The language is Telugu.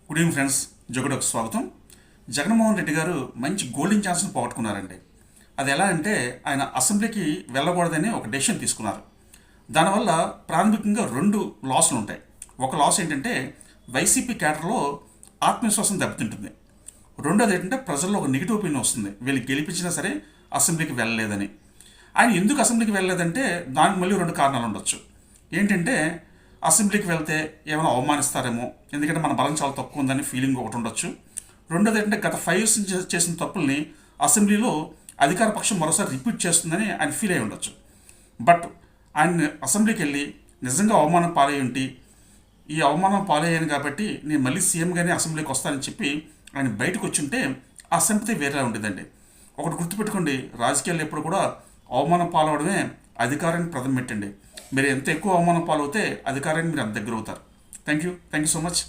గుడ్ ఈవినింగ్ ఫ్రెండ్స్, జగడకు స్వాగతం. జగన్మోహన్ రెడ్డి గారు మంచి గోల్డెన్ ఛాన్స్ని పోగొట్టుకున్నారండి. అది ఎలా అంటే ఆయన అసెంబ్లీకి వెళ్ళకూడదని ఒక డెసిషన్ తీసుకున్నారు. దానివల్ల ప్రాథమికంగా రెండు లాస్లు ఉంటాయి. ఒక లాస్ ఏంటంటే వైసీపీ క్యాడర్లో ఆత్మవిశ్వాసం దెబ్బతింటుంది. రెండోది ఏంటంటే ప్రజల్లో ఒక నెగిటివ్ ఒపీనియన్ వస్తుంది, వీళ్ళు గెలిపించినా సరే అసెంబ్లీకి వెళ్ళలేదని. ఆయన ఎందుకు అసెంబ్లీకి వెళ్ళలేదంటే దానికి మళ్ళీ రెండు కారణాలు ఉండొచ్చు. ఏంటంటే అసెంబ్లీకి వెళ్తే ఏమైనా అవమానిస్తారేమో, ఎందుకంటే మన బలం చాలా తక్కువ ఉందని ఫీలింగ్ ఒకటి ఉండొచ్చు. రెండోది ఏంటంటే గత 5 years నుంచి చేసిన తప్పుల్ని అసెంబ్లీలో అధికార పక్షం మరోసారి రిపీట్ చేస్తుందని ఆయన ఫీల్ అయి ఉండొచ్చు. బట్ ఆయన అసెంబ్లీకి వెళ్ళి నిజంగా అవమానం పాలై ఉంటే, ఈ అవమానం పాలయ్యాను కాబట్టి నేను మళ్ళీ సీఎంగానే అసెంబ్లీకి వస్తానని చెప్పి ఆయన బయటకు వచ్చుంటే ఆ సింపతి వేరేలా ఉండేదండి. ఒకటి గుర్తుపెట్టుకోండి, రాజకీయాల్లో ఎప్పుడు కూడా అవమానం పాలవడమే అధికారాన్ని ప్రథమ పెట్టండి. మీరు ఎంత ఎక్కువ అవమానం పాలవుతే అధికారాన్ని మీరు అంత దగ్గర అవుతారు. Thank you so much.